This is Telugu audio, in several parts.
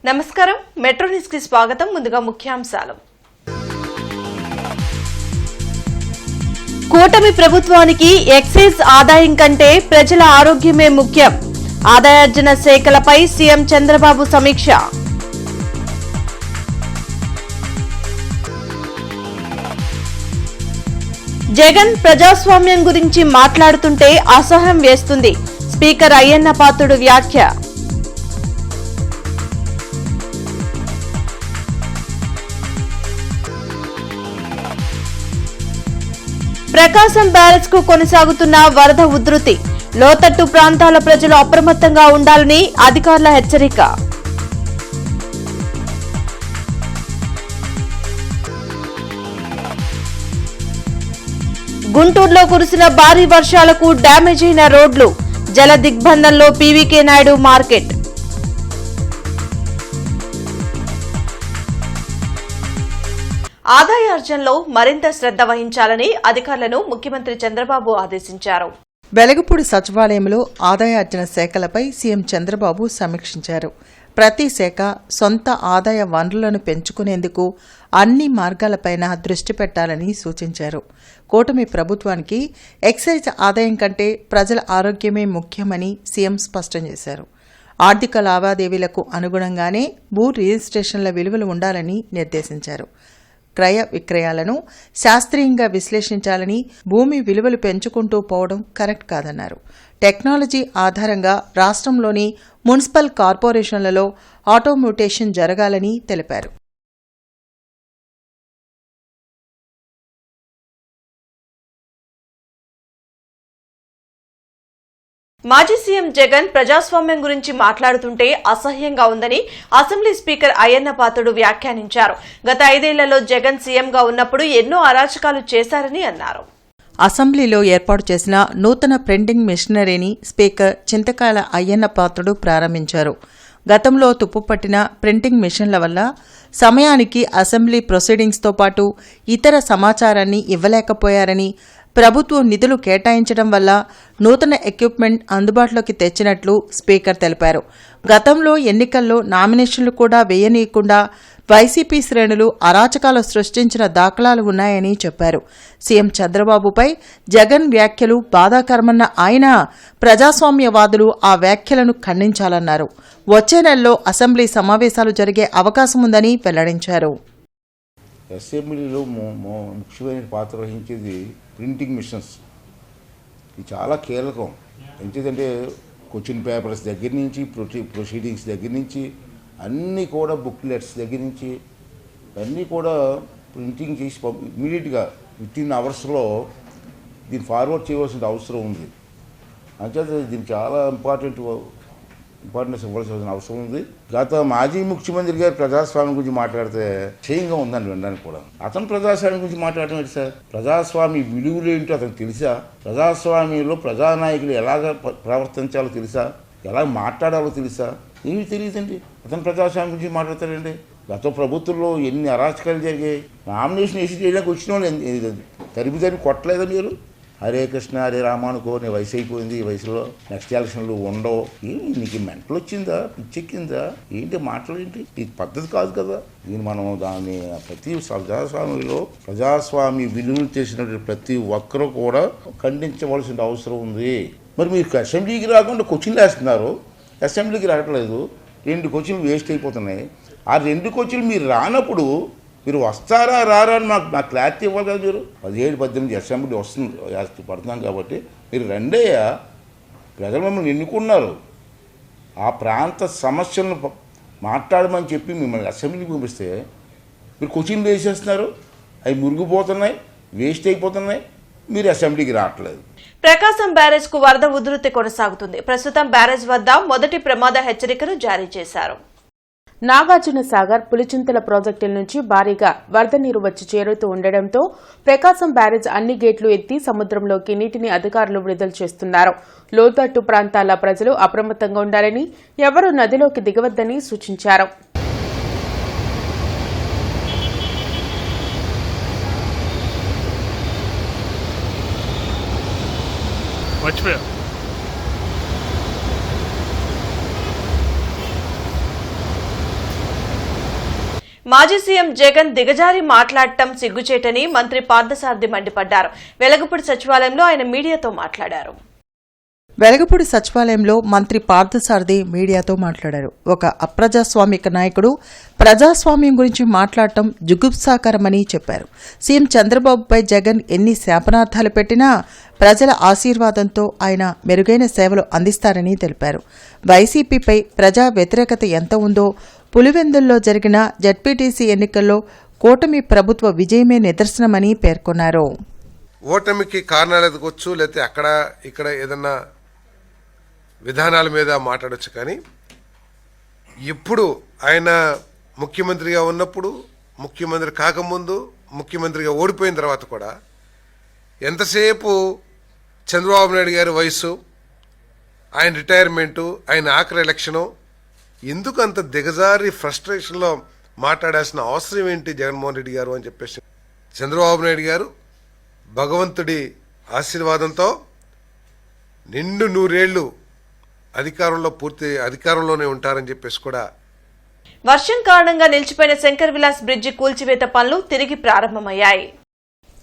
నమస్కారం మెట్రో న్యూస్ కి స్వాగతం. ముందుగా ముఖ్యాంశాలు. కూటమి ప్రభుత్వానికి ఎక్సైజ్ ఆదాయం కంటే ప్రజల ఆరోగ్యమే ముఖ్యం. ఆదాయార్జన శాఖలపై సీఎం చంద్రబాబు సమీక్ష. జగన్ ప్రజాస్వామ్యం గురించి మాట్లాడుతుంటే అసహ్యం వేస్తుంది. స్పీకర్ అయ్యన్న పాత్రుడు వ్యాఖ్య. ప్రకాశం బ్యారేజ్ కు కొనసాగుతున్న వరద ఉధృతి. లోతట్టు ప్రాంతాల ప్రజలు అప్రమత్తంగా ఉండాలని అధికారుల హెచ్చరిక. గుంటూరులో కురిసిన భారీ వర్షాలకు డ్యామేజ్ అయిన రోడ్లు. జల దిగ్బంధంలో పీవీకే నాయుడు మార్కెట్. ఆదాయార్జనలో మరింత శ్రద్ధ వహించాలని అధికారులను ముఖ్యమంత్రి చంద్రబాబు ఆదేశించారు. వెలగపూడి సచివాలయంలో ఆదాయార్జన శాఖలపై సీఎం చంద్రబాబు సమీక్షించారు. ప్రతి శాఖ సొంత ఆదాయ వనరులను పెంచుకునేందుకు అన్ని మార్గాలపైన దృష్టి పెట్టాలని సూచించారు. కూటమి ప్రభుత్వానికి ఎక్సైజ్ ఆదాయం కంటే ప్రజల ఆరోగ్యమే ముఖ్యమని సీఎం స్పష్టం చేశారు. ఆర్థిక లావాదేవీలకు అనుగుణంగానే భూ రిజిస్ట్రేషన్ల విలువలు ఉండాలని నిర్దేశించారు. క్రయ విక్రయాలను శాస్త్రీయంగా విశ్లేషించాలని, భూమి విలువలు పెంచుకుంటూ పోవడం కరెక్ట్ కాదన్నారు. టెక్నాలజీ ఆధారంగా రాష్ట్రంలోని మున్సిపల్ కార్పొరేషన్లలో ఆటోమ్యూటేషన్ జరగాలని తెలిపారు. మాజీ సీఎం జగన్ ప్రజాస్వామ్యం గురించి మాట్లాడుతుంటే అసహ్యంగా ఉందని అసెంబ్లీ స్పీకర్ అయ్యన్న పాత్రుడు వ్యాఖ్యానించారు. గత 5 ఏళ్లలో జగన్ సీఎంగా ఉన్నప్పుడు ఎన్నో అరాచకాలు చేశారని అన్నారు. అసెంబ్లీలో ఏర్పాటు చేసిన నూతన ప్రింటింగ్ మెషినరీని స్పీకర్ చింతకాయల అయ్యన్న పాత్రుడు ప్రారంభించారు. గతంలో తుప్పుపట్టిన ప్రింటింగ్ మెషిన్ల వల్ల సమయానికి అసెంబ్లీ ప్రొసీడింగ్స్తో పాటు ఇతర సమాచారాన్ని ఇవ్వలేకపోయారని, ప్రభుత్వం నిధులు కేటాయించడం వల్ల నూతన ఎక్విప్మెంట్ అందుబాటులోకి తెచ్చినట్లు స్పీకర్ తెలిపారు. గతంలో ఎన్నికల్లో నామినేషన్లు కూడా వేయనీయకుండా వైసీపీ శ్రేణులు అరాచకాలు సృష్టించిన దాఖలాలు ఉన్నాయని చెప్పారు. సీఎం చంద్రబాబుపై జగన్ వ్యాఖ్యలు బాధాకరమన్న ఆయన, ప్రజాస్వామ్యవాదులు ఆ వ్యాఖ్యలను ఖండించాలన్నారు. వచ్చే నెలలో అసెంబ్లీ సమావేశాలు జరిగే అవకాశం ఉందని వెల్లడించారు. అసెంబ్లీలో ముఖ్యమైన పాత్ర వహించేది ప్రింటింగ్ మిషన్స్. ఇది చాలా కీలకం. ఎందుకంటే క్వశ్చన్ పేపర్స్ దగ్గర నుంచి ప్రొసీడింగ్స్ దగ్గర నుంచి అన్నీ కూడా బుక్లెట్స్ దగ్గర నుంచి అన్నీ కూడా ప్రింటింగ్ చేసి ఇమీడియట్గా వితిన్ అవర్స్లో దీన్ని ఫార్వర్డ్ చేయవలసిన అవసరం ఉంది. అంచేత దీనికి చాలా ఇంపార్టెన్స్ ఇవ్వాల్సిన అవసరం ఉంది. గత మాజీ ముఖ్యమంత్రి గారు ప్రజాస్వామ్యం గురించి మాట్లాడితే క్షయంగా ఉందని వినడానికి కూడా. అతను ప్రజాస్వామ్యం గురించి మాట్లాడటం ఏంటి సార్? ప్రజాస్వామ్య విలువలు ఏంటో అతనికి తెలుసా? ప్రజాస్వామ్యంలో ప్రజానాయకులు ఎలాగ ప్రవర్తించాలో తెలుసా? ఎలా మాట్లాడాలో తెలుసా? ఏమి తెలియదండి. అతను ప్రజాస్వామ్యం గురించి మాట్లాడతారండి. గత ప్రభుత్వంలో ఎన్ని అరాచకాలు జరిగాయి. నామినేషన్ వేసి చేయడానికి వచ్చిన వాళ్ళు తరిమి కొట్టలేదా మీరు? హరే కృష్ణ హరే రామ అనుకో, నీ వయసు అయిపోయింది, ఈ వయసులో నెక్స్ట్ ఎలక్షన్లు ఉండవు. ఏమి నీకు మెంటలు వచ్చిందా, పిచ్చెక్కిందా ఏంటి? మాటలు ఏంటి? ఇది పద్ధతి కాదు కదా. దీన్ని మనం దాన్ని ప్రతి ప్రజాస్వామ్యంలో ప్రజాస్వామ్య విలువలు చేసినటువంటి ప్రతి ఒక్కరూ కూడా ఖండించవలసిన అవసరం ఉంది. మరి మీరు అసెంబ్లీకి రాకుండా క్వశ్చన్లు వేస్తున్నారు, అసెంబ్లీకి రావట్లేదు, 2 క్వశ్చన్లు వేస్ట్ అయిపోతున్నాయి. ఆ 2 క్వశ్చన్లు మీరు రానప్పుడు మీరు వస్తారా రారా అని నాకు క్లారిటీ ఇవ్వాలి కదా. మీరు 17-18 అసెంబ్లీ పడుతున్నాం కాబట్టి మీరు రెండయ్యా, ప్రజలు మిమ్మల్ని ఎన్నుకున్నారు. ఆ ప్రాంత సమస్యలను మాట్లాడమని చెప్పి మిమ్మల్ని అసెంబ్లీకి పంపిస్తే మీరు క్వశ్చన్లు వేసేస్తున్నారు, అవి మురిగిపోతున్నాయి, వేస్ట్ అయిపోతున్నాయి, మీరు అసెంబ్లీకి రావట్లేదు. ప్రకాశం బ్యారేజ్ కు వరద ఉధృతి కొనసాగుతుంది. ప్రస్తుతం బ్యారేజ్ వద్ద మొదటి ప్రమాద హెచ్చరికను జారీ చేశారు. నాగార్జున సాగర్, పులిచింతల ప్రాజెక్టుల నుంచి భారీగా వరద నీరు వచ్చి చేరుతూ ఉండడంతో ప్రకాశం బ్యారేజ్ అన్ని గేట్లు ఎత్తి సముద్రంలోకి నీటిని అధికారులు విడుదల చేస్తున్నారు. లోతట్టు ప్రాంతాల ప్రజలు అప్రమత్తంగా ఉండాలని, ఎవరూ నదిలోకి దిగవద్దని సూచించారు. మాజీ సీఎం జగన్ దిగజారి మాట్లాడటం సిగ్గుచేటని మంత్రి పార్థసారథి మండిపడ్డారు. వెలగపూడి సచివాలయంలో ఆయన మీడియాతో మాట్లాడారు. వెలగపూడి సచివాలయంలో మంత్రి పార్థసారథి మీడియాతో మాట్లాడారు. ఒక అప్రజాస్వామిక నాయకుడు ప్రజాస్వామ్యం గురించి మాట్లాడటం జుగుప్సాకరమని చెప్పారు. సీఎం చంద్రబాబుపై జగన్ ఎన్ని శాపనార్థాలు పెట్టినా ప్రజల ఆశీర్వాదంతో ఆయన మెరుగైన సేవలు అందిస్తారని తెలిపారు. వైసీపీపై ప్రజా వ్యతిరేకత ఎంత ఉందో పులివెందుల్లో జరిగిన జడ్పీటీసీ ఎన్నికల్లో కూటమి ప్రభుత్వ విజయమే నిదర్శనమని పేర్కొన్నారు. ఓటమికి కారణాలు ఎదుకోవచ్చు, లేకపోతే అక్కడ ఇక్కడ ఏదన్నా విధానాల మీద మాట్లాడవచ్చు. కానీ ఇప్పుడు ఆయన ముఖ్యమంత్రిగా ఉన్నప్పుడు, ముఖ్యమంత్రి కాకముందు, ముఖ్యమంత్రిగా ఓడిపోయిన తర్వాత కూడా ఎంతసేపు చంద్రబాబు నాయుడు గారి వయసు, ఆయన రిటైర్మెంటు, ఆయన ఆఖరి ఎలక్షను, ఎందుకు అంత దిగజారి ఫ్రస్ట్రేషన్లో మాట్లాడాల్సిన అవసరం ఏంటి జగన్మోహన్ రెడ్డి గారు అని చెప్పేసి చంద్రబాబు నాయుడు గారు భగవంతుడి ఆశీర్వాదంతో నిండు 100 ఏళ్లు పూర్తి అధికారంలోనే ఉంటారని చెప్పేసి కూడా. వర్షం కారణంగా నిలిచిపోయిన శంకర్ విలాస్ బ్రిడ్జి కూల్చివేత పనులు తిరిగి ప్రారంభమయ్యాయి.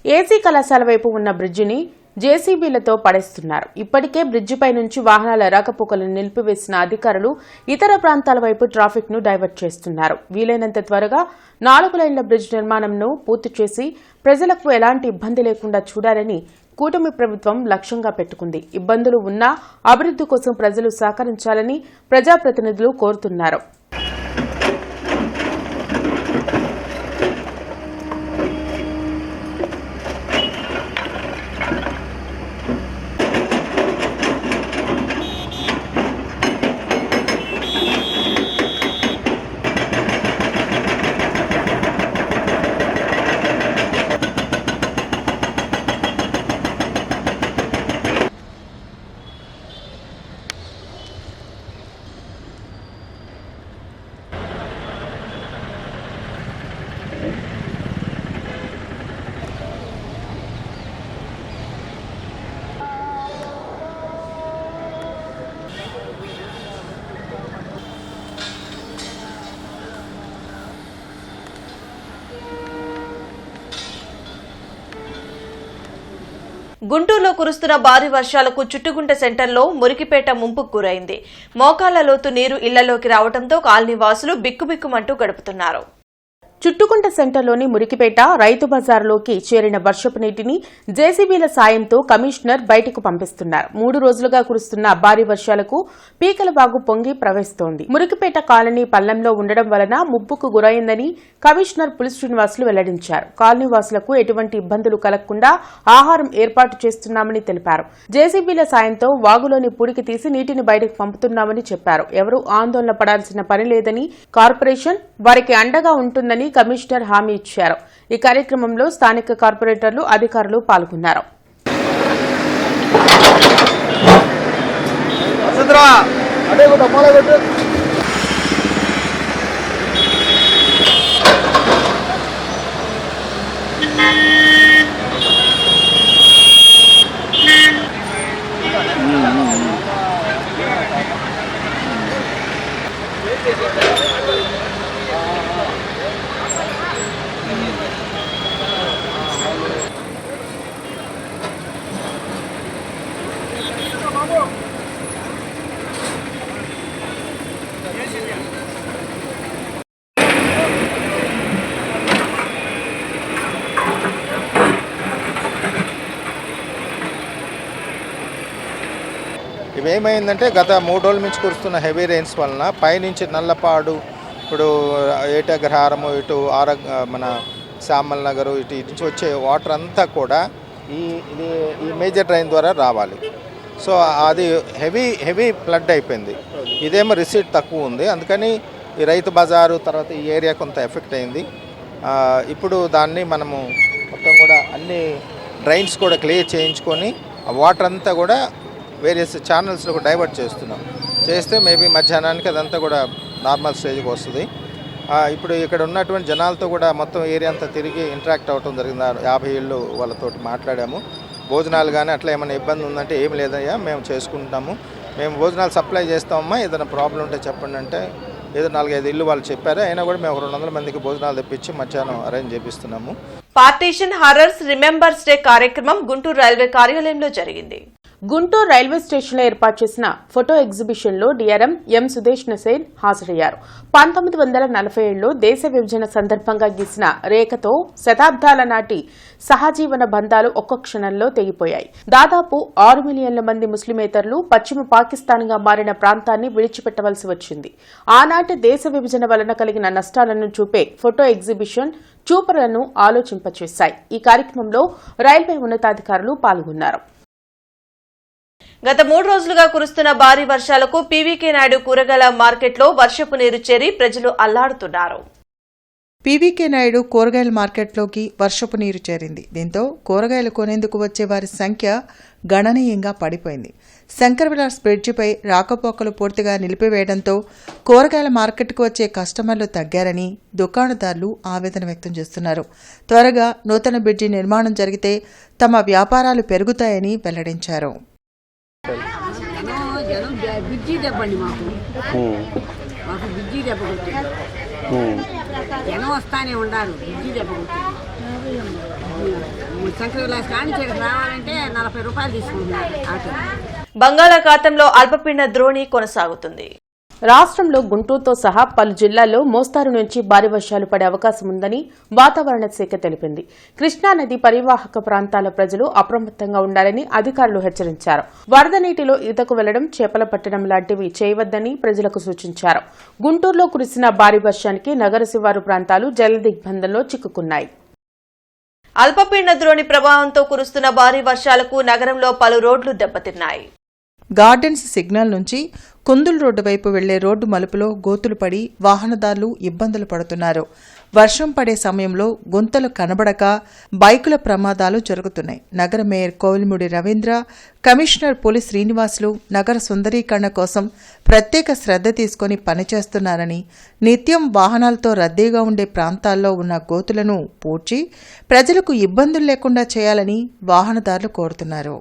ఏసీ కళాశాల వైపు ఉన్న బ్రిడ్జిని జేసీబీలతో పడేస్తున్నారు. ఇప్పటికే బ్రిడ్జిపై నుంచి వాహనాల రాకపోకలను నిలిపివేసిన అధికారులు ఇతర ప్రాంతాల వైపు ట్రాఫిక్ ను డైవర్ట్ చేస్తున్నారు. వీలైనంత త్వరగా 4 లైన్ల బ్రిడ్జ్ నిర్మాణంను పూర్తి చేసి ప్రజలకు ఎలాంటి ఇబ్బంది లేకుండా చూడాలని కూటమి ప్రభుత్వం లక్ష్యంగా పెట్టుకుంది. ఇబ్బందులు ఉన్నా అభివృద్ధి కోసం ప్రజలు సహకరించాలని ప్రజాప్రతినిధులు కోరుతున్నారు. గుంటూరులో కురుస్తున్న భారీ వర్షాలకు చుట్టుగుంట సెంటర్లో మురికిపేట ముంపుకు గురైంది. మోకాళ్ల లోతు నీరు ఇళ్లలోకి రావడంతో కాలనీ వాసులు బిక్కుబిక్కుమంటూ గడుపుతున్నారు. చుట్టుకుంట సెంటర్లోని మురికిపేట రైతు బజార్లోకి చేరిన వర్షపు నీటిని జేసీబీల సాయంతో కమిషనర్ బయటకు పంపిస్తున్నారు. 3 రోజులుగా కురుస్తున్న భారీ వర్షాలకు పీకలవాగు పొంగి ప్రవహిస్తోంది. మురికిపేట కాలనీ పల్లంలో ఉండడం వలన ముప్పుకు గురైందని కమిషనర్ పులి శ్రీనివాసులు వెల్లడించారు. కాలనీ వాసులకు ఎటువంటి ఇబ్బందులు కలగకుండా ఆహారం ఏర్పాటు చేస్తున్నామని తెలిపారు. జేసీబీల సాయంతో వాగులోని పూడికి తీసి నీటిని బయటకు పంపుతున్నామని చెప్పారు. ఎవరూ ఆందోళన పడాల్సిన పని లేదని, కార్పొరేషన్ వారికి అండగా ఉంటుందని కమిషనర్ హామీ ఇచ్చారు. ఈ కార్యక్రమంలో స్థానిక కార్పొరేటర్లు, అధికారులు పాల్గొన్నారు. ఇవేమైందంటే గత 3 రోజుల నుంచి కురుస్తున్న హెవీ రెయిన్స్ వలన పైనుంచి నల్లపాడు, ఇప్పుడు ఏటగ్రహారము, ఇటు మన శామల్ నగరు, ఇటు నుంచి వచ్చే వాటర్ అంతా కూడా ఈ మేజర్ డ్రైన్ ద్వారా రావాలి. సో అది హెవీ ఫ్లడ్ అయిపోయింది. ఇదేమో రిసీట్ తక్కువ ఉంది, అందుకని ఈ రైతు బజారు తర్వాత ఈ ఏరియా కొంత ఎఫెక్ట్ అయింది. ఇప్పుడు దాన్ని మనము మొత్తం కూడా అన్ని డ్రైన్స్ కూడా క్లియర్ చేయించుకొని ఆ వాటర్ అంతా కూడా వేరియస్ ఛానల్స్లో డైవర్ట్ చేస్తే మేబీ మధ్యాహ్నానికి అదంతా కూడా నార్మల్ స్టేజ్కి వస్తుంది. ఇప్పుడు ఇక్కడ ఉన్నటువంటి జనాలతో కూడా మొత్తం ఏరియా అంతా తిరిగి ఇంటరాక్ట్ అవ్వడం జరిగింది. 50 ఏళ్ళు వాళ్ళతో మాట్లాడాము. భోజనాలు కానీ అట్లా ఏమైనా ఇబ్బంది ఉందంటే ఏం లేదయ్యా, మేము చేసుకుంటాము, మేము భోజనాలు సప్లై చేస్తామమ్మా, ఏదైనా ప్రాబ్లం ఉంటే చెప్పండి అంటే ఏదో 4-5 ఇళ్ళు వాళ్ళు చెప్పారు. అయినా కూడా మేము 200 మందికి భోజనాలు తెప్పించి మధ్యాహ్నం అరేంజ్ చేపిస్తున్నాము. పార్టీషన్ హారర్స్ రిమెంబర్స్ డే కార్యక్రమం గుంటూరు రైల్వే కార్యాలయంలో జరిగింది. గుంటూరు రైల్వే స్టేషన్లో ఏర్పాటు చేసిన ఫోటో ఎగ్జిబిషన్లో డీఆర్ఎం ఎం సుదేష్ నసేన్ హాజరయ్యారు. 1947లో దేశ విభజన సందర్భంగా గీసిన రేఖతో శతాబ్దాల నాటి సహజీవన బంధాలు ఒక్క క్షణంలో తెగిపోయాయి. దాదాపు 6 మిలియన్ల మంది ముస్లిమేతరులు పశ్చిమ పాకిస్తాన్గా మారిన ప్రాంతాన్ని విడిచిపెట్టవలసి వచ్చింది. ఆనాటి దేశ విభజన వలన కలిగిన నష్టాలను చూపే ఫోటో ఎగ్జిబిషన్ చూపరులను ఆలోచింపచేశాయి. ఈ కార్యక్రమంలో రైల్వే ఉన్నతాధికారులు పాల్గొన్నారు. గత 3 రోజులుగా కురుస్తున్న భారీ వర్షాలకు పీవీకే నాయుడు కూరగాయల మార్కెట్లో వర్షపు నీరు చేరి ప్రజలు అల్లాడుతున్నారు. పీవీకే నాయుడు కూరగాయల మార్కెట్లోకి వర్షపు నీరు చేరింది. దీంతో కూరగాయలు కొనేందుకు వచ్చే వారి సంఖ్య గణనీయంగా పడిపోయింది. శంకర్ విలాస్ బ్రిడ్జిపై రాకపోకలు పూర్తిగా నిలిపివేయడంతో కూరగాయల మార్కెట్కు వచ్చే కస్టమర్లు తగ్గారని దుకాణదారులు ఆవేదన వ్యక్తం చేస్తున్నారు. త్వరగా నూతన బ్రిడ్జి నిర్మాణం జరిగితే తమ వ్యాపారాలు పెరుగుతాయని వెల్లడించారు. జనం బిజ్జీ దెబ్బండి మాకు బిజ్జీ దెబ్బ కొట్టింది. జనం వస్తానే ఉండాలి. బిజ్జీ దెబ్బ కొట్టింది. శంకర విలాస్ కానీ ఇక్కడికి రావాలంటే 40 రూపాయలు తీసుకుంటున్నారు ఆటో. బంగాళాఖాతంలో అల్పపీడన ద్రోణి కొనసాగుతుంది. రాష్ట్రంలో గుంటూరుతో సహా పలు జిల్లాల్లో మోస్తారు నుంచి భారీ వర్షాలు పడే అవకాశం ఉందని వాతావరణ శాఖ తెలిపింది. కృష్ణానది పరివాహక ప్రాంతాల ప్రజలు అప్రమత్తంగా ఉండాలని అధికారులు హెచ్చరించారు. వరద నీటిలో ఈతకు వెళ్లడం, చేపల పట్టడం లాంటివి చేయవద్దని ప్రజలకు సూచించారు. గుంటూరులో కురిసిన భారీ వర్షానికి నగర శివారు ప్రాంతాలు జలదిగ్బంధంలో చిక్కుకున్నాయి. అల్పపీడన ద్రోణి ప్రభావంతో కురుస్తున్న భారీ వర్షాలకు నగరంలో పలు రోడ్లు దెబ్బతిన్నాయి. గార్డెన్స్ సిగ్నల్ నుంచి కుందుల్ రోడ్డు వైపు వెళ్లే రోడ్డు మలుపులో గోతులు పడి వాహనదారులు ఇబ్బందులు పడుతున్నారు. వర్షం పడే సమయంలో గుంతలు కనబడక బైకుల ప్రమాదాలు జరుగుతున్నాయి. నగర mayor Kovilmudi Ravindra, commissioner police Srinivasulu నగర సుందరీకరణ కోసం ప్రత్యేక శ్రద్ధ తీసుకుని పనిచేస్తున్నారని, నిత్యం వాహనాలతో రద్దీగా ఉండే ప్రాంతాల్లో ఉన్న గోతులను పూడ్చి ప్రజలకు ఇబ్బందులు లేకుండా చేయాలని వాహనదారులు కోరుతున్నారు.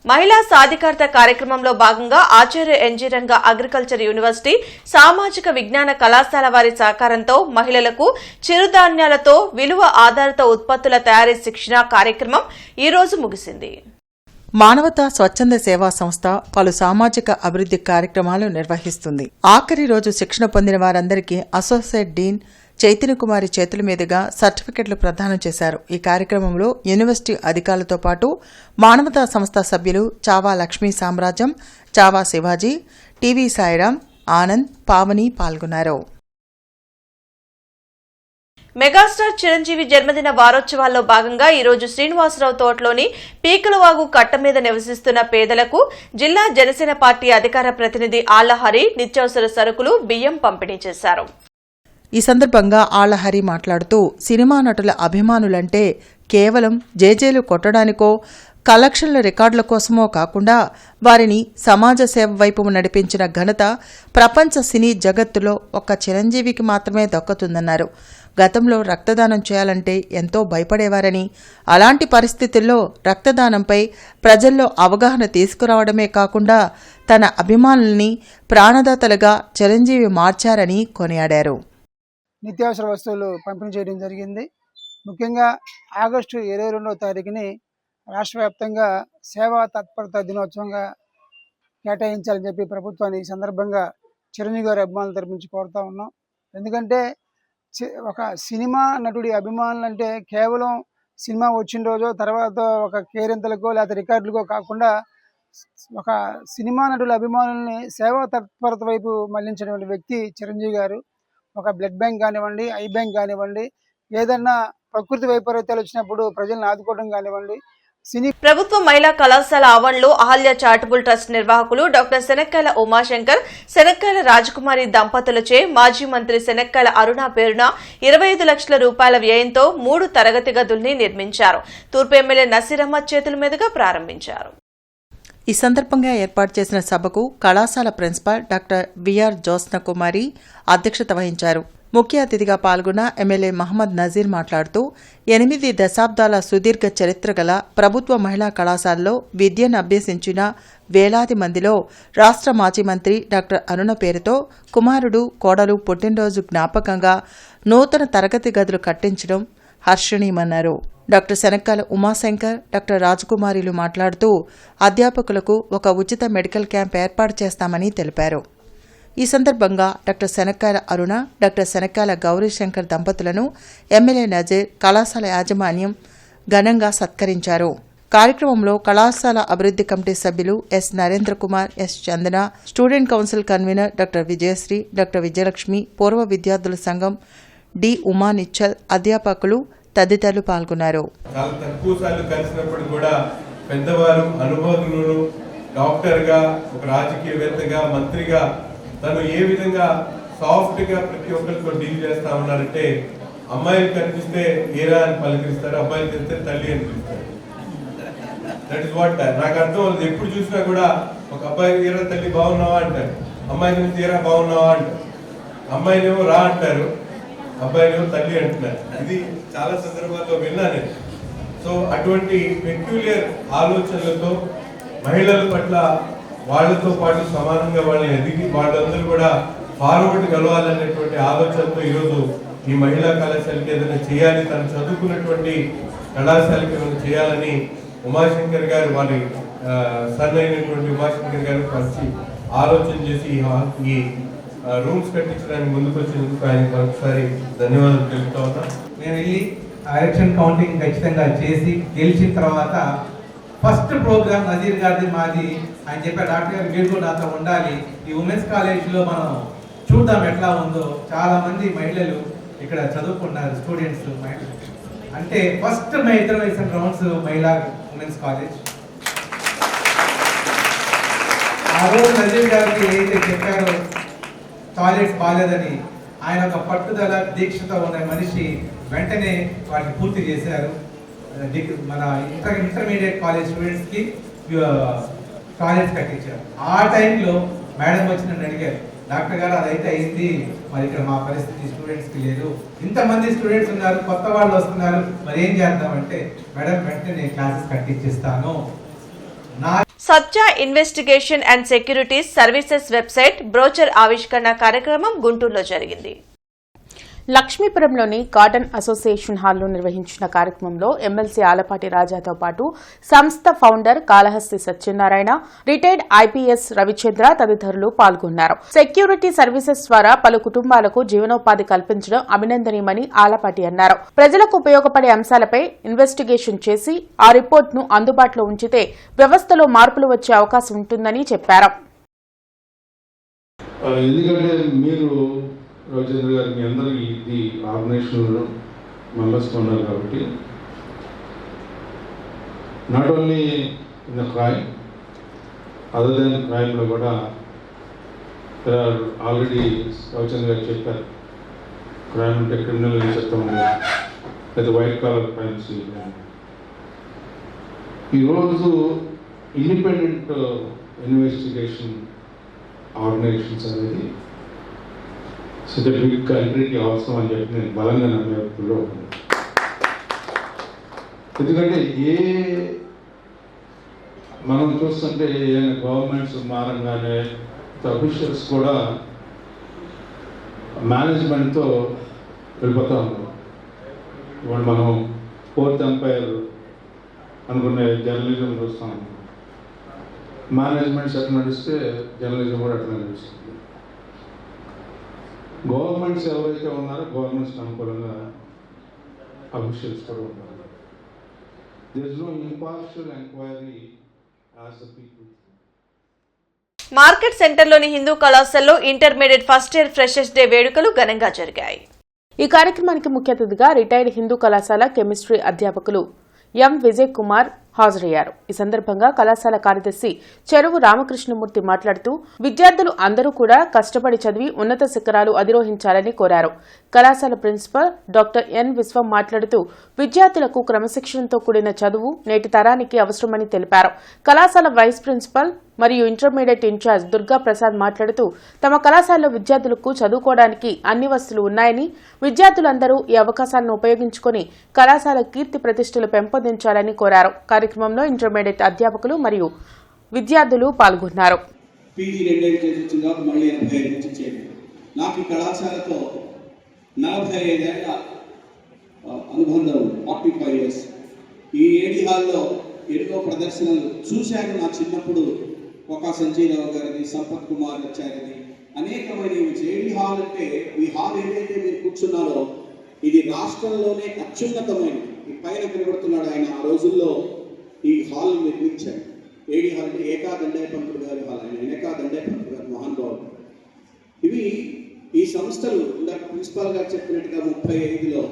మహిళా సాధికారత కార్యక్రమంలో భాగంగా ఆచార్య ఎన్జీ రంగ అగ్రికల్చర్ యూనివర్సిటీ సామాజిక విజ్ఞాన కళాశాల వారి సహకారంతో మహిళలకు చిరుధాన్యాలతో విలువ ఆధారిత ఉత్పత్తుల తయారీ శిక్షణ కార్యక్రమం ఈ రోజు ముగిసింది. మానవతా స్వచ్ఛంద సేవా సంస్థ పలు సామాజిక అభివృద్ధి కార్యక్రమాలు నిర్వహిస్తుంది. ఆఖరి రోజు శిక్షణ పొందిన వారందరికీ అసోసియేట్ డీన్ చైతన్యకుమారి చేతుల మీదుగా సర్టిఫికెట్లు ప్రదానం చేశారు. ఈ కార్యక్రమంలో యూనివర్సిటీ అధికారులతో పాటు మానవతా సంస్థ సభ్యులు చావా లక్ష్మీ సామ్రాజ్యం, చావా శివాజీ, టీవీ సాయిరాం, ఆనంద్, పావని పాల్గొన్నారు. మెగాస్టార్ చిరంజీవి జన్మదిన వారోత్సవాల్లో భాగంగా ఈ రోజు శ్రీనివాసరావు తోటలోని పీకలవాగు కట్ట మీద నివసిస్తున్న పేదలకు జిల్లా జనసేన పార్టీ అధికార ప్రతినిధి ఆళ్లహరి నిత్యావసర సరుకులు, బియ్యం పంపిణీ చేశారు. ఈ సందర్భంగా ఆళ్లహరి మాట్లాడుతూ సినిమా నటుల అభిమానులంటే కేవలం జేజేలు కొట్టడానికో కలెక్షన్ల రికార్డుల కోసమో కాకుండా వారిని సమాజ సేవ వైపు నడిపించిన ఘనత ప్రపంచ సినీ జగత్తులో ఒక్క చిరంజీవికి మాత్రమే దక్కుతుందన్నారు. గతంలో రక్తదానం చేయాలంటే ఎంతో భయపడేవారని, అలాంటి పరిస్థితుల్లో రక్తదానంపై ప్రజల్లో అవగాహన తీసుకురావడమే కాకుండా తన అభిమానుల్ని ప్రాణదాతలుగా చిరంజీవి మార్చారని కొనియాడారు. నిత్యావసర వస్తువులు పంపిణీ చేయడం జరిగింది. ముఖ్యంగా ఆగస్టు 22వ తారీఖుని రాష్ట్ర వ్యాప్తంగా సేవా తత్పరత దినోత్సవంగా కేటాయించాలని చెప్పి ప్రభుత్వాన్ని ఈ సందర్భంగా చిరంజీవి గారి అభిమానుల తరపు నుంచి కోరుతా ఉన్నాం. ఎందుకంటే ఒక సినిమా నటుడి అభిమానులు అంటే కేవలం సినిమా వచ్చిన రోజు తర్వాత ఒక కేరింతలకో లేకపోతే రికార్డులకో కాకుండా ఒక సినిమా నటుల అభిమానుల్ని సేవా తత్పరత వైపు మళ్లించినటువంటి వ్యక్తి చిరంజీవి గారు. ఒక బ్లడ్ బ్యాంక్ కానివ్వండి, ఐ బ్యాంక్ కానివ్వండి, ఏదన్నా ప్రకృతి వైపరీత్యాలు వచ్చినప్పుడు ప్రజలను ఆదుకోవడం కానివ్వండి, సినీ ప్రభుత్వ మహిళా కళాశాల ఆవరణలో అహల్య చారిటబుల్ ట్రస్ట్ నిర్వాహకులు డాక్టర్ శనక్కాయల ఉమాశంకర్, శనక్కాయల రాజకుమారి దంపతులచే మాజీ మంత్రి శనక్కాయల అరుణ పేరున 25 లక్షల రూపాయల వ్యయంతో 3 తరగతి గదుల్ని నిర్మించారు. తూర్పు ఎమ్మెల్యే నసీర్ అహ్మద్ చేతుల మీదుగా ప్రారంభించారు. ఈ సందర్భంగా ఏర్పాటు చేసిన సభకు కళాశాల ప్రిన్సిపాల్ డాక్టర్ విఆర్ జ్యోత్స్నకుమారి అధ్యక్షత వహించారు. ముఖ్య అతిథిగా పాల్గొన్న ఎమ్మెల్యే మహమ్మద్ నజీర్ మాట్లాడుతూ 8 దశాబ్దాల సుదీర్ఘ చరిత్ర గల ప్రభుత్వ మహిళా కళాశాలలో విద్యను అభ్యసించిన వేలాది మందిలో రాష్ట్ర మాజీ మంత్రి డాక్టర్ అరుణ పేరుతో కుమారుడు కోడలు పుట్టినరోజు జ్ఞాపకంగా నూతన తరగతి గదులు కట్టించడం హర్షణీయమన్నారు. డాక్టర్ శనక్కాయల ఉమాశంకర్, డాక్టర్ రాజకుమారిలు మాట్లాడుతూ అధ్యాపకులకు ఒక ఉచిత మెడికల్ క్యాంప్ ఏర్పాటు చేస్తామని తెలిపారు. ఈ సందర్భంగా డాక్టర్ శనక్కాయల అరుణ, డాక్టర్ శనక్కాయల గౌరీశంకర్ దంపతులను ఎమ్మెల్యే నజీర్, కళాశాల యాజమాన్యం ఘనంగా సత్కరించారు. కార్యక్రమంలో కళాశాల అభివృద్ధి కమిటీ సభ్యులు S Narendra Kumar, S Chandana, student council convener doctor Vijayasri, doctor Vijayalakshmi, పూర్వ విద్యార్థుల సంఘం డి ఉమా నిచ్చల్, అధ్యాపకులు తదితరులు పాల్గొన్నారు. చాలా తక్కువ సార్లు కలిసినప్పుడు కూడా పెద్దవారు, అనుభవజ్ఞులు, డాక్టర్గా, ఒక రాజకీయవేత్తగా, మంత్రిగా తను ఏ విధంగా సాఫ్ట్ గా ప్రతి ఒక్కరితో డీల్ చేస్తా ఉన్నారంటే, అమ్మాయిలు కనిపిస్తే ఏరా అని పలకరిస్తారు, అబ్బాయిలు కనిపిస్తే తల్లి అని పిలుస్తారు. దట్ ఇస్ వాట్ నాకు అర్థం అవుతుంది. ఎప్పుడు చూసినా కూడా ఒక అబ్బాయి ఏరా తల్లి బాగున్నావా అంటారు, అమ్మాయి కనిపిస్తే ఏరా బాగున్నావా అంటారు, అమ్మాయినేమో రా అంటారు, అబ్బాయినేమో తల్లి అంటున్నారు. ఇది చాలా సందర్భాల్లో విన్నాను. సో అటువంటి పెక్యులియర్ ఆలోచనలతో మహిళల పట్ల వాళ్లతో పాటు సమానంగా వాళ్ళని ఎదిగి వాళ్ళందరూ కూడా ఫార్వర్డ్ కలవాలనేటువంటి ఆలోచనతో ఈరోజు ఈ మహిళా కళాశాలకి ఏదైనా చేయాలి, తను చదువుకున్నటువంటి కళాశాలకి ఏమైనా చేయాలని ఉమాశంకర్ గారు, వారి సన్ అయినటువంటి ఉమాశంకర్ గారు కలిసి ఆలోచన చేసి ఈ రూమ్స్ కట్టించడానికి ముందుకు వచ్చినందుకు ఆయనకు ఒకసారి ధన్యవాదాలు తెలుపుతా ఉన్నా. నేను వెళ్ళి ఎలక్షన్ కౌంటింగ్ ఖచ్చితంగా చేసి గెలిచిన తర్వాత ఫస్ట్ ప్రోగ్రామ్ నజీర్ గారిది మాది. ఆయన చెప్పారు, డాక్టర్ గారు మీరు కూడా నాతో ఉండాలి, ఈ ఉమెన్స్ కాలేజ్లో మనం చూద్దాం ఎట్లా ఉందో. చాలా మంది మహిళలు ఇక్కడ చదువుకున్నారు, స్టూడెంట్స్ మహిళలు. అంటే ఫస్ట్ మే ఇద్దరు వేసిన రౌండ్స్ మహిళా ఉమెన్స్ కాలేజ్. ఆ రోజు నజీర్ గారికి ఏదైతే చెప్పారో టాయిలెట్స్ బాగాలేదని, ఆయన ఒక పట్టుదల దీక్షతో ఉన్న మనిషి వెంటనే వాటిని పూర్తి చేశారు. మన ఇంటర్మీడియట్ కాలేజ్ స్టూడెంట్స్కి టాయిలెట్స్ కట్టించారు. ఆ టైంలో మేడం వచ్చి నన్ను అడిగారు, డాక్టర్ గారు అదైతే అయింది, మరి ఇక్కడ మా పరిస్థితి స్టూడెంట్స్కి లేదు, ఇంతమంది స్టూడెంట్స్ ఉన్నారు, కొత్త వాళ్ళు వస్తున్నారు, మరి ఏం చేద్దామంటే మేడం వెంటనే నేను క్లాసెస్ కట్టించేస్తాను. Satya investigation and securities services website brochure ఆవిష్కరణ కార్యక్రమం గుంటూరులో జరిగింది. లక్ష్మీపురంలోని కాటన్ అసోసియేషన్ హాల్లో నిర్వహించిన కార్యక్రమంలో ఎమ్మెల్సీ ఆలపాటి రాజాతో పాటు సంస్థ founder Kalahasti Satyanarayana, retired IPS Ravichandra తదితరులు పాల్గొన్నారు. సెక్యూరిటీ సర్వీసెస్ ద్వారా పలు కుటుంబాలకు జీవనోపాధి కల్పించడం అభినందనీయమని ఆలపాటి అన్నారు. ప్రజలకు ఉపయోగపడే అంశాలపై ఇన్వెస్టిగేషన్ చేసి ఆ రిపోర్టును అందుబాటులో ఉంచితే వ్యవస్థలో మార్పులు వచ్చే అవకాశం ఉంటుందని చెప్పారు. రవిచంద్ర గారు మీ అందరికీ ఇది ఆర్గనైజేషన్లో మెంబర్స్ ఉన్నారు కాబట్టి not only in the crime, other than క్రైమ్లో కూడా ఆల్రెడీ రవిచంద్ర గారు చెప్పారు, క్రైమ్ అంటే క్రిమినల్ చట్టం లేదా వైట్ కాలర్ క్రైమ్స్. ఈరోజు ఇండిపెండెంట్ ఇన్వెస్టిగేషన్ ఆర్గనైజేషన్స్ అనేది సచ్ ఎ బిగ్ కంట్రీకి అవసరం అని చెప్పి నేను బలంగా నమ్మే వ్యక్తుల్లో ఉన్నాను. ఎందుకంటే మనం చూస్తుంటే ఏదైనా గవర్నమెంట్స్ మారంగానే అఫీషియల్స్ కూడా మేనేజ్మెంట్తో వెళ్ళిపోతూ ఉన్నారు. ఇప్పుడు మనం ఫోర్త్ ఎంపైర్ అనుకునే జర్నలిజం చూస్తాం, మేనేజ్మెంట్స్ ఎట్లా నడిస్తే జర్నలిజం కూడా అట్లా నడుస్తుంది. గవర్నమెంట్స్ ఎవరైతే ఉన్నారో గవర్నమెంట్స్ అనుకూలంగా అఫీషియల్స్ కూడా ఉన్నారు. There is no impartial enquiry as the people. Market సెంటర్లోని హిందూ కళాశాలలో intermediate first year freshers day వేడుకలు ఘనంగా జరిగాయి. ఈ కార్యక్రమానికి ముఖ్య అతిథిగా రిటైర్డ్ హిందూ కళాశాల కెమిస్ట్రీ అధ్యాపకులు ఎం విజయ్ కుమార్ హాజరయ్యారు. ఈ సందర్భంగా కళాశాల కార్యదర్శి చెరువు రామకృష్ణమూర్తి మాట్లాడుతూ విద్యార్థులు అందరూ కూడా కష్టపడి చదివి ఉన్నత శిఖరాలు అధిరోహించాలని కోరారు. కళాశాల ప్రిన్సిపల్ డాక్టర్ ఎన్ విశ్వం మాట్లాడుతూ విద్యార్థులకు క్రమశిక్షణతో కూడిన చదువు నేటి తరానికి అవసరమని తెలిపారు. కళాశాల వైస్ ప్రిన్సిపల్ మరియు ఇంటర్మీడియట్ ఇన్ఛార్జ్ దుర్గా ప్రసాద్ మాట్లాడుతూ తమ కళాశాలలో విద్యార్థులకు చదువుకోవడానికి అన్ని వసతులు ఉన్నాయని, విద్యార్థులందరూ ఈ అవకాశాలను ఉపయోగించుకుని కళాశాల కీర్తి ప్రతిష్టలు పెంపొందించాలని కోరారు. కార్యక్రమంలో ఇంటర్మీడియట్ అధ్యాపకులు మరియు విద్యార్థులు పాల్గొన్నారు. నాకు ఈ కళాశాలతో 45 ఏళ్ల అనుబంధం, 45 years. ఈ ఏడి హాల్లో ఎన్నో ప్రదర్శనలు చూశాను. నా చిన్నప్పుడు ఒక సంజీరావు గారిది, సంపత్ కుమార్ ఆచార్యది, అనేకమైనవి. ఏడి హాల్ అంటే ఈ హాల్ ఏదైతే మీరు కూర్చున్నారో ఇది రాష్ట్రంలోనే అత్యున్నతమైన, ఈ పైన కనబడుతున్నాడు ఆయన, ఆ రోజుల్లో ఈ హాల్ నిర్మించాడు. ఏడి హాల్ అంటే ఏకా దండయ్య పంతులు గారి హాల్. ఆయన ఏకా దండయ్య పంతులు గారు మహానుభావుడు. ఇవి ఈ సంస్థలు ఇందాక ప్రిన్సిపాల్ గారు చెప్పినట్టుగా 35లో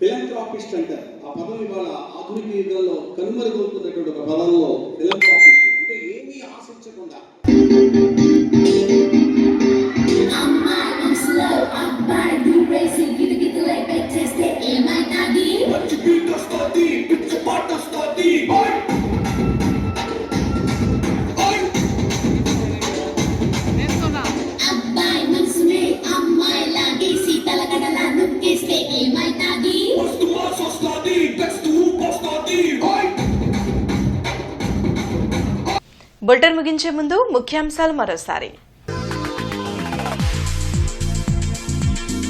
ఫిలంథ్రాపిస్ట్ అంటారు. ఆ పదం ఇవాళ ఆధునిక యుగంలో కనుమరుగవుతున్నటువంటి ఒక పదంలో ఫిలంథ్రాపిస్ట్ అంటే ఏమీ ఆశించకుండా బులెటిన్ ముగించే ముందు ముఖ్యాంశాలు మరోసారి.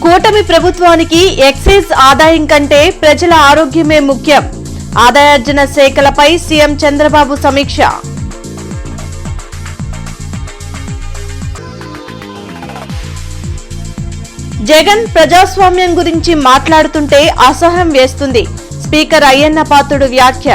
కూటమి ప్రభుత్వానికి ఎక్సైజ్ ఆదాయం కంటే ప్రజల ఆరోగ్యమే ముఖ్యం. ఆదాయార్జన శాఖలపై సీఎం చంద్రబాబు సమీక్ష. జగన్ ప్రజాస్వామ్యం గురించి మాట్లాడుతుంటే అసహ్యం వేస్తుంది. స్పీకర్ అయ్యన్న పాత్రుడు వ్యాఖ్య.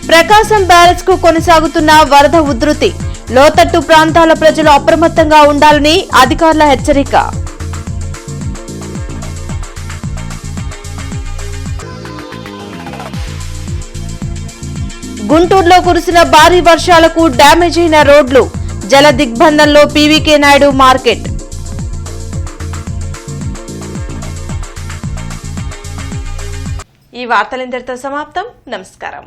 ప్రకాశం బ్యారేజ్ కు కొనసాగుతున్న వరద ఉధృతి. లోతట్టు ప్రాంతాల ప్రజలు అప్రమత్తంగా ఉండాలని అధికారుల హెచ్చరిక. గుంటూరులో కురిసిన భారీ వర్షాలకు డ్యామేజ్ అయిన రోడ్లు. జల దిగ్బంధంలో పీవీకే నాయుడు మార్కెట్. ఈ వార్తలు ఇంతటితో సమాప్తం. నమస్కారం.